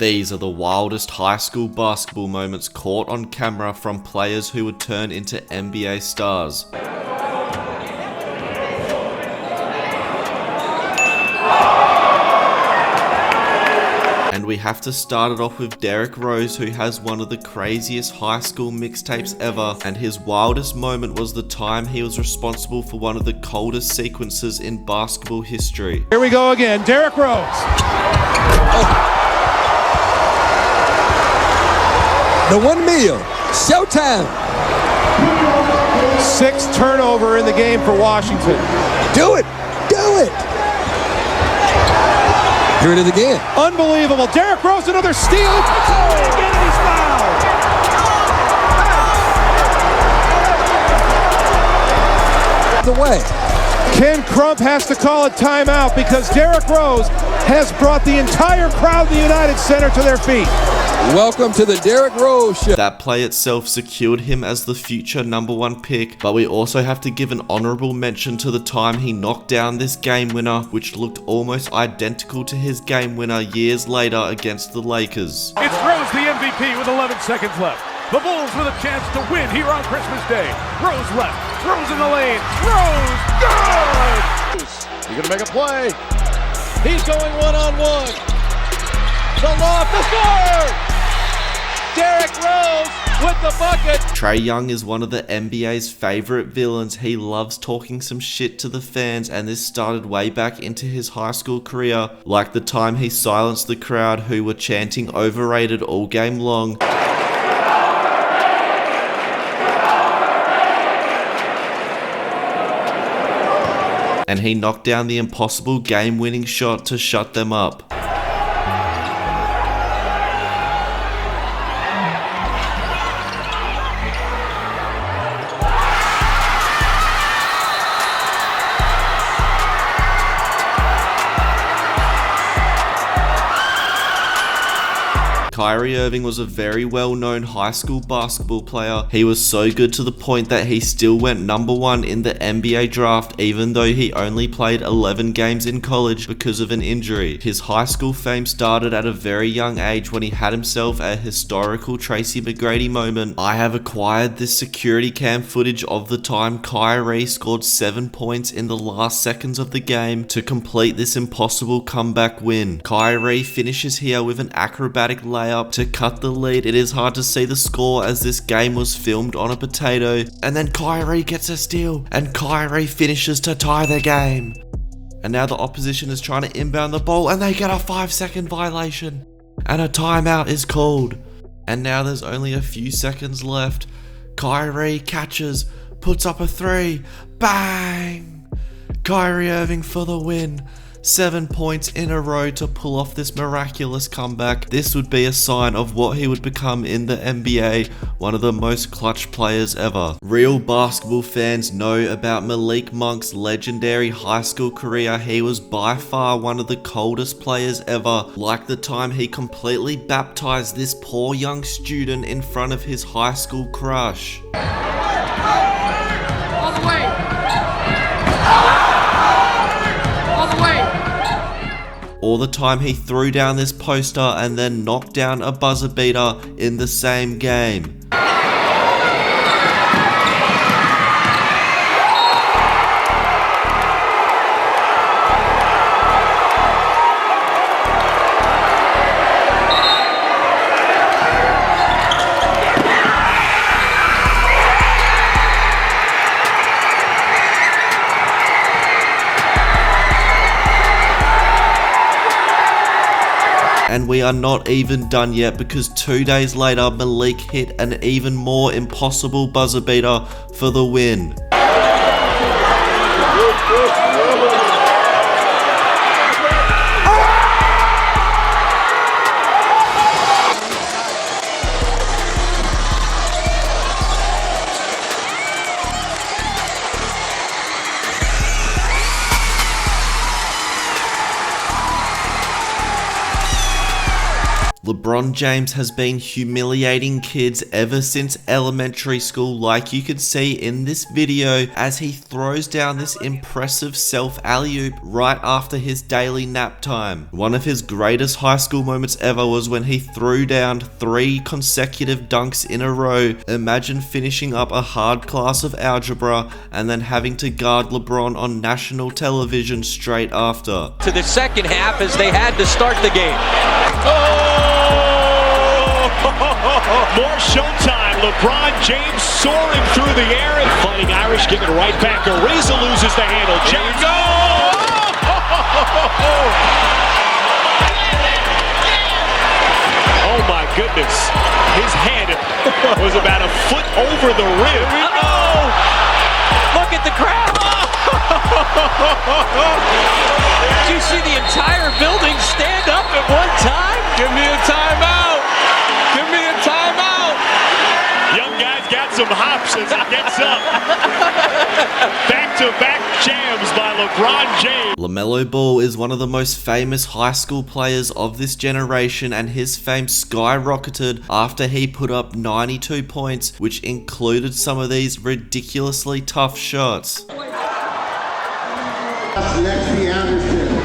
These are the wildest high school basketball moments caught on camera from players who would turn into NBA stars. And we have to start it off with Derrick Rose, who has one of the craziest high school mixtapes ever, and his wildest moment was the time he was responsible for one of the coldest sequences in basketball history. Here we go again, Derrick Rose. The 1 meal, showtime. 6th turnover in the game for Washington. Do it, do it. Here it is again. Unbelievable, Derrick Rose, another steal. Again, and he's fouled. Away. Ken Crump has to call a timeout because Derrick Rose has brought the entire crowd of the United Center to their feet. Welcome to the Derrick Rose Show. That play itself secured him as the future #1 pick, but we also have to give an honorable mention to the time he knocked down this game winner, which looked almost identical to his game winner years later against the Lakers. It's Rose, the MVP, with 11 seconds left. The Bulls with a chance to win here on Christmas Day. Rose left, Rose in the lane, Rose, good! He's gonna make a play. He's going one-on-one. The loft, the score! Derrick Rose with the bucket. Trey Young is one of the NBA's favorite villains. He loves talking some shit to the fans, and this started way back into his high school career, like the time he silenced the crowd who were chanting overrated all game long. And he knocked down the impossible game-winning shot to shut them up. Kyrie Irving was a very well-known high school basketball player. He was so good to the point that he still went #1 in the NBA draft, even though he only played 11 games in college because of an injury. His high school fame started at a very young age when he had himself a historical Tracy McGrady moment. I have acquired this security cam footage of the time Kyrie scored 7 points in the last seconds of the game to complete this impossible comeback win. Kyrie finishes here with an acrobatic layup to cut the lead. It is hard to see the score as this game was filmed on a potato. And then Kyrie gets a steal and Kyrie finishes to tie the game. And now the opposition is trying to inbound the ball and they get a 5-second violation. And a timeout is called. And now there's only a few seconds left. Kyrie catches, puts up a 3. Bang! Kyrie Irving for the win. 7 points in a row to pull off this miraculous comeback. This would be a sign of what he would become in the NBA, one of the most clutch players ever. Real basketball fans know about Malik Monk's legendary high school career. He was by far one of the coldest players ever, like the time he completely baptized this poor young student in front of his high school crush. All the way! Or the time he threw down this poster and then knocked down a buzzer beater in the same game. And we are not even done yet because 2 days later, Malik hit an even more impossible buzzer beater for the win. LeBron James has been humiliating kids ever since elementary school, like you could see in this video as he throws down this impressive self alley-oop right after his daily nap time. One of his greatest high school moments ever was when he threw down 3 consecutive dunks in a row. Imagine finishing up a hard class of algebra and then having to guard LeBron on national television straight after. To the second half as they had to start the game. More showtime. LeBron James soaring through the air and fighting Irish, giving it right back. Ariza loses the handle. James. Oh my goodness. His head was about a foot over the rim. Uh-oh! Look at the crowd. Did you see the entire building stand up at one time? Give me a timeout. Give me a timeout. Young guy's got some hops as he gets up. Back-to-back jams by LeBron James. Lamelo Ball is one of the most famous high school players of this generation, and his fame skyrocketed after he put up 92 points, which included some of these ridiculously tough shots. Lexi Anderson.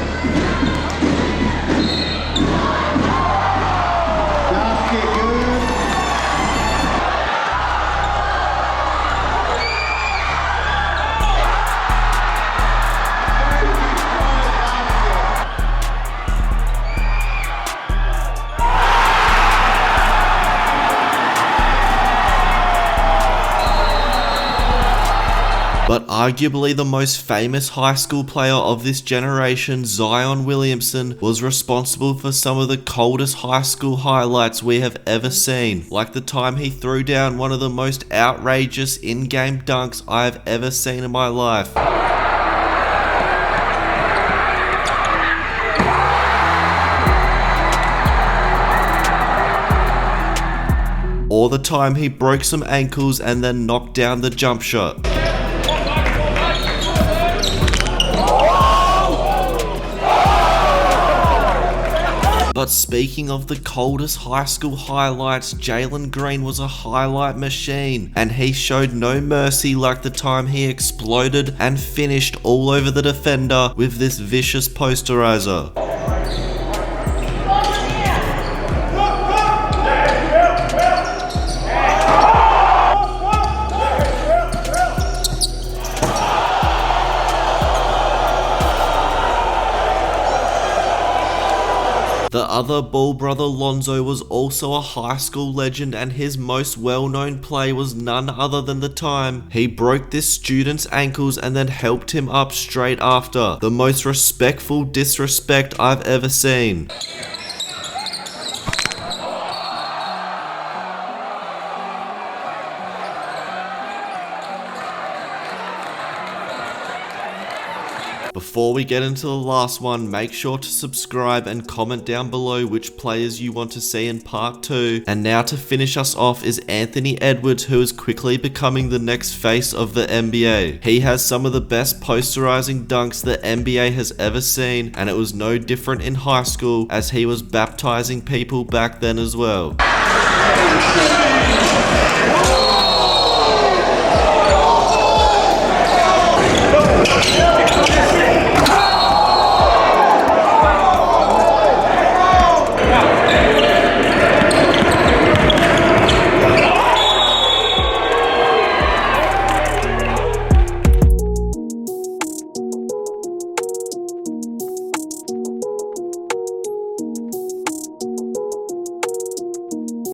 Basket good. But arguably the most famous high school player of this generation, Zion Williamson, was responsible for some of the coldest high school highlights we have ever seen, like the time he threw down one of the most outrageous in-game dunks I have ever seen in my life. Or the time he broke some ankles and then knocked down the jump shot. But speaking of the coldest high school highlights, Jaylen Green was a highlight machine, and he showed no mercy like the time he exploded and finished all over the defender with this vicious posterizer. The other Ball brother Lonzo was also a high school legend, and his most well-known play was none other than the time he broke this student's ankles and then helped him up straight after. The most respectful disrespect I've ever seen. Before we get into the last one, make sure to subscribe and comment down below which players you want to see in part 2. And now to finish us off is Anthony Edwards, who is quickly becoming the next face of the NBA. He has some of the best posterizing dunks the NBA has ever seen, and it was no different in high school as he was baptizing people back then as well.